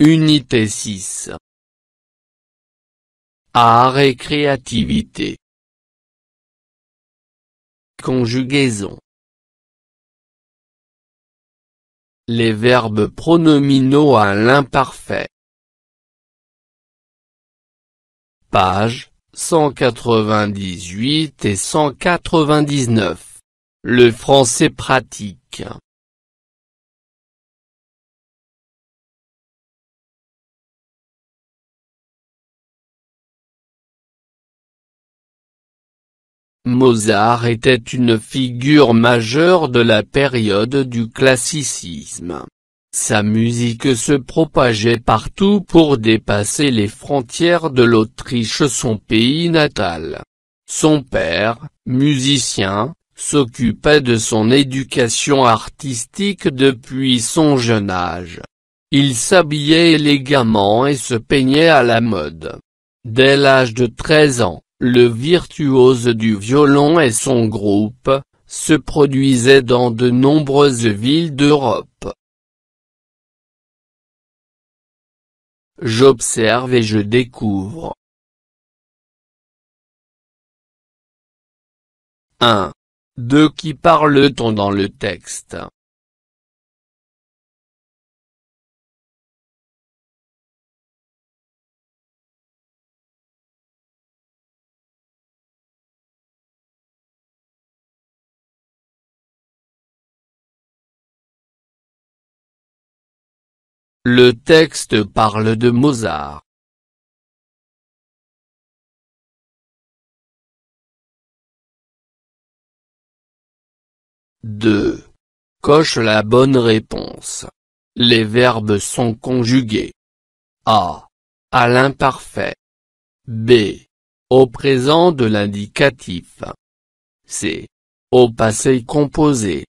Unité 6. Art et créativité. Conjugaison. Les verbes pronominaux à l'imparfait. Pages 198 et 199. Le français pratique. Mozart était une figure majeure de la période du classicisme. Sa musique se propageait partout pour dépasser les frontières de l'Autriche, son pays natal. Son père, musicien, s'occupait de son éducation artistique depuis son jeune âge. Il s'habillait élégamment et se peignait à la mode. Dès l'âge de 13 ans, le virtuose du violon et son groupe se produisaient dans de nombreuses villes d'Europe. J'observe et je découvre. 1. De qui parle-t-on dans le texte? Le texte parle de Mozart. 2. Coche la bonne réponse. Les verbes sont conjugués. A. À l'imparfait. B. Au présent de l'indicatif. C. Au passé composé.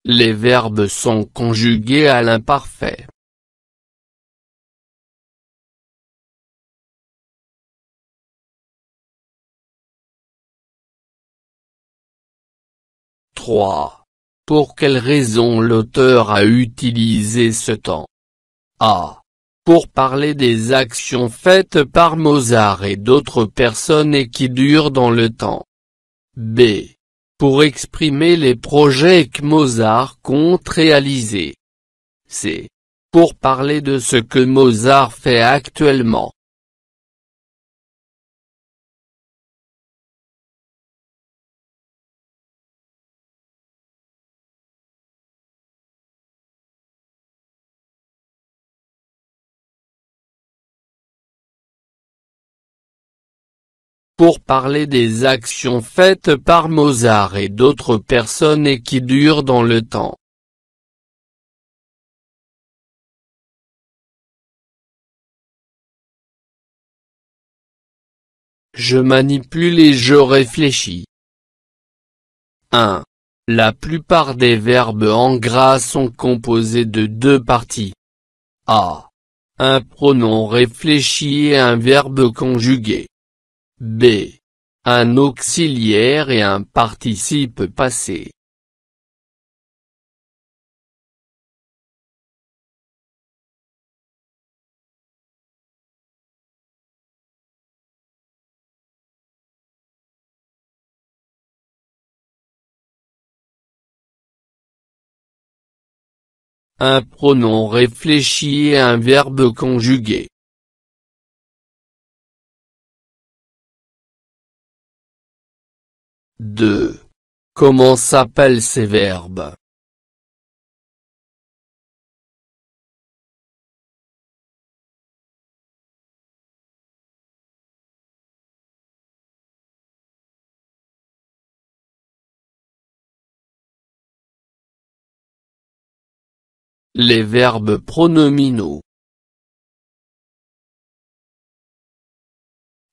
Les verbes sont conjugués à l'imparfait. « 3. Pour quelle raison l'auteur a utilisé ce temps? A. Pour parler des actions faites par Mozart et d'autres personnes et qui durent dans le temps. B. Pour exprimer les projets que Mozart compte réaliser. C. Pour parler de ce que Mozart fait actuellement. Pour parler des actions faites par Mozart et d'autres personnes et qui durent dans le temps. Je manipule et je réfléchis. 1. La plupart des verbes en gras sont composés de deux parties. A. Un pronom réfléchi et un verbe conjugué. B. Un auxiliaire et un participe passé. Un pronom réfléchi et un verbe conjugué. 2. Comment s'appellent ces verbes? Les verbes pronominaux.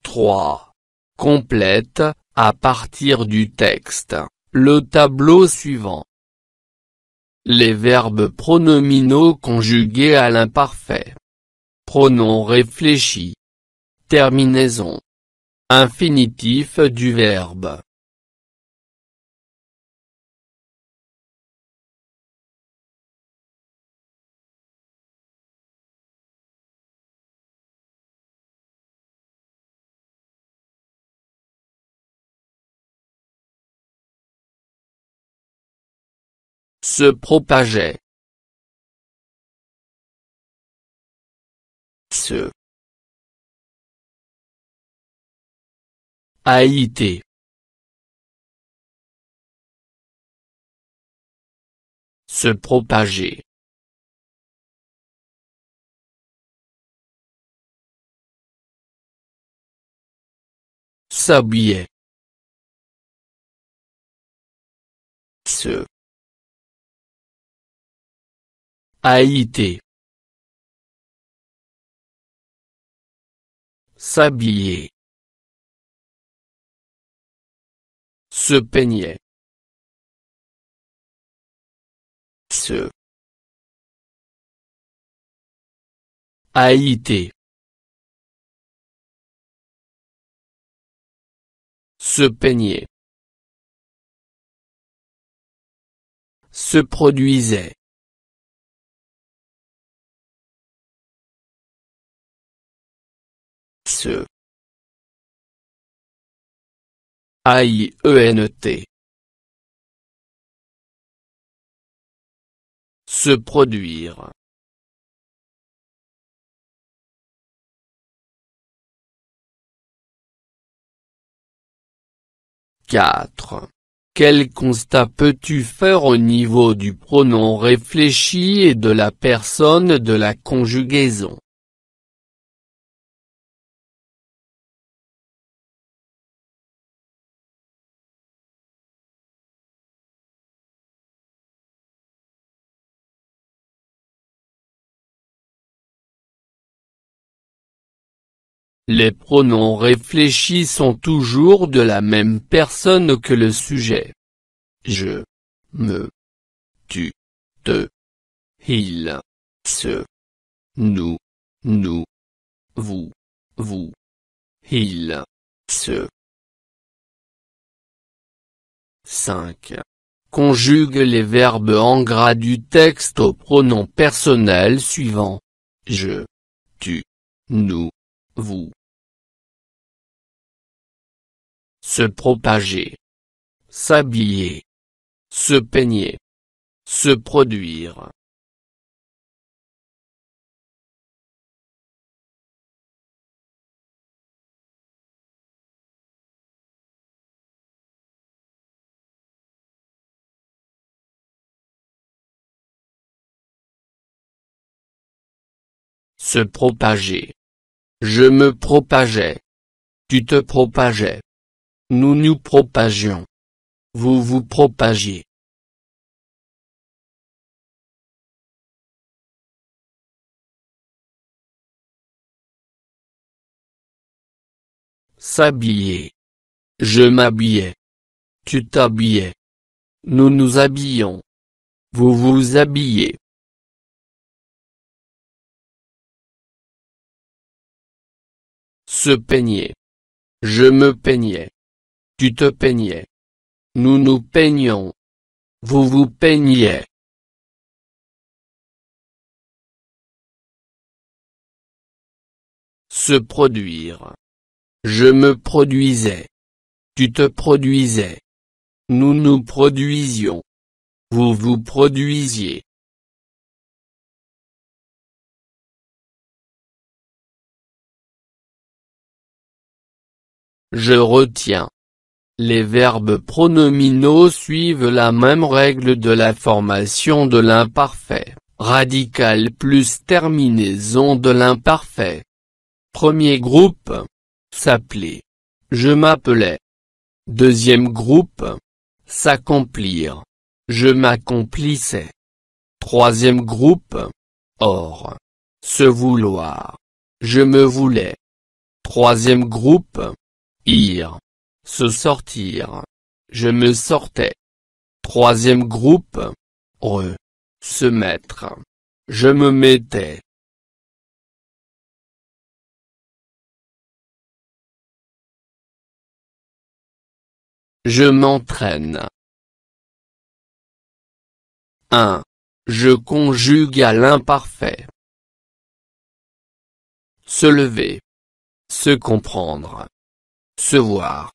3. Complète, à partir du texte, le tableau suivant. Les verbes pronominaux conjugués à l'imparfait. Pronom réfléchi. Terminaison. Infinitif du verbe. Se propageait. Se. A été. Se propager. S'habiller. Se. A été. S'habiller. Se peignait. Se. A été. Se peignait. Se produisait. Se. AIENT. Se produire. Quatre. Quel constat peux-tu faire au niveau du pronom réfléchi et de la personne de la conjugaison? Les pronoms réfléchis sont toujours de la même personne que le sujet. Je, me, tu, te, il, ce, nous, vous, il, ce. 5. Conjugue les verbes en gras du texte au pronom personnel suivant. Je, tu, nous, vous. Se propager. S'habiller. Se peigner. Se produire. Se propager. Je me propageais. Tu te propageais. Nous nous propagions. Vous vous propagiez. S'habiller. Je m'habillais. Tu t'habillais. Nous nous habillions. Vous vous habillez. Se peigner. Je me peignais. Tu te peignais. Nous nous peignions. Vous vous peigniez. Se produire. Je me produisais. Tu te produisais. Nous nous produisions. Vous vous produisiez. Je retiens. Les verbes pronominaux suivent la même règle de la formation de l'imparfait, radical plus terminaison de l'imparfait. Premier groupe. S'appeler. Je m'appelais. Deuxième groupe. S'accomplir. Je m'accomplissais. Troisième groupe. Or. Se vouloir. Je me voulais. Troisième groupe. Ir. Se sortir. Je me sortais. Troisième groupe. Re. Se mettre. Je me mettais. Je m'entraîne. 1. Je conjugue à l'imparfait. Se lever. Se comprendre. Se voir.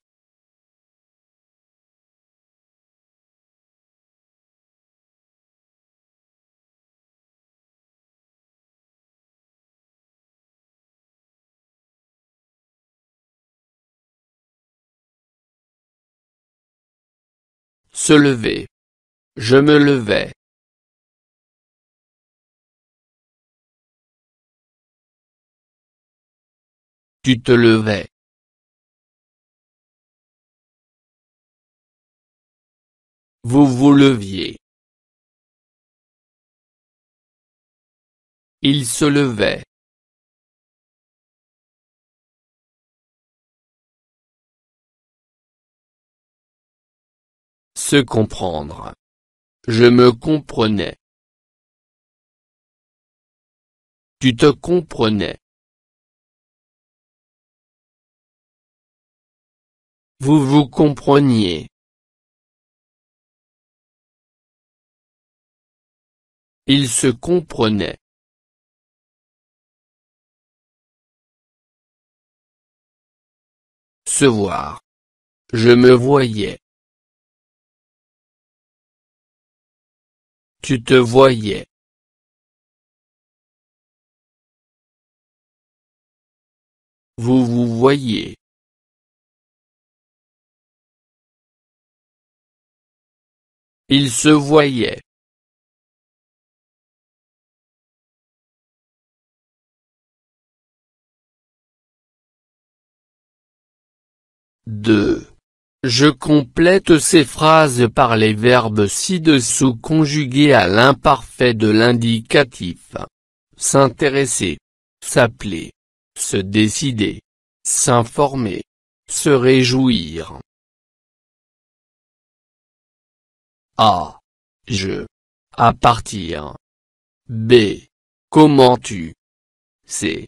Se lever. Je me levais. Tu te levais. Vous vous leviez. Il se levait. Se comprendre. Je me comprenais. Tu te comprenais. Vous vous compreniez. Il se comprenait. Se voir. Je me voyais. Tu te voyais. Vous vous voyez. Il se voyait. Deux. Je complète ces phrases par les verbes ci-dessous conjugués à l'imparfait de l'indicatif. S'intéresser. S'appeler. Se décider. S'informer. Se réjouir. A. Je. À partir. B. Comment tu. C.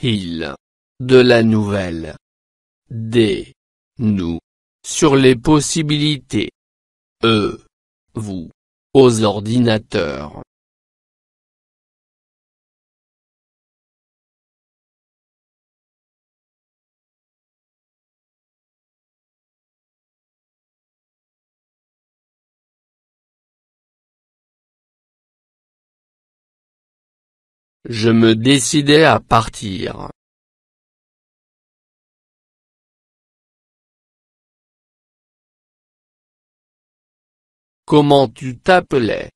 Il. De la nouvelle. D. Nous. Sur les possibilités. E. Vous. Aux ordinateurs. Je me décidais à partir. Comment tu t'appelais?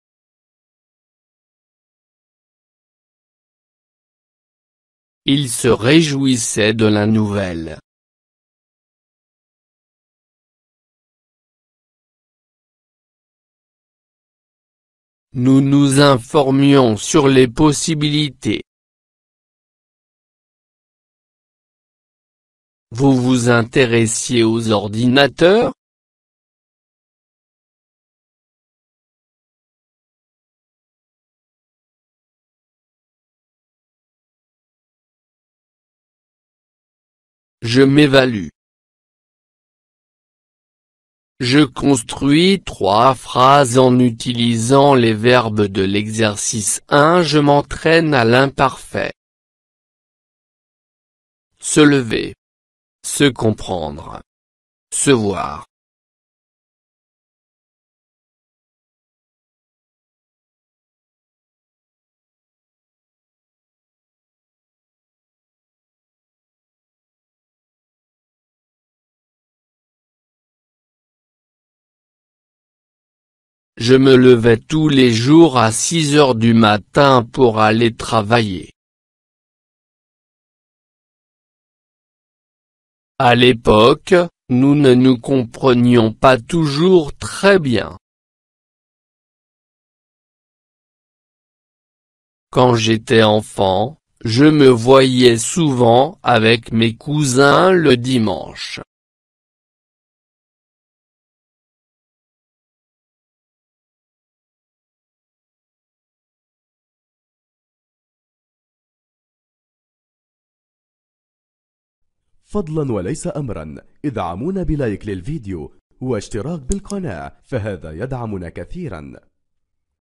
Il se réjouissait de la nouvelle. Nous nous informions sur les possibilités. Vous vous intéressiez aux ordinateurs? Je m'évalue. Je construis 3 phrases en utilisant les verbes de l'exercice 1. Je m'entraîne à l'imparfait. Se lever. Se comprendre. Se voir. Je me levais tous les jours à 6 heures du matin pour aller travailler. À l'époque, nous ne nous comprenions pas toujours très bien. Quand j'étais enfant, je me voyais souvent avec mes cousins le dimanche. فضلا وليس أمرا ادعمونا بلايك للفيديو واشتراك بالقناة، فهذا يدعمنا كثيرا.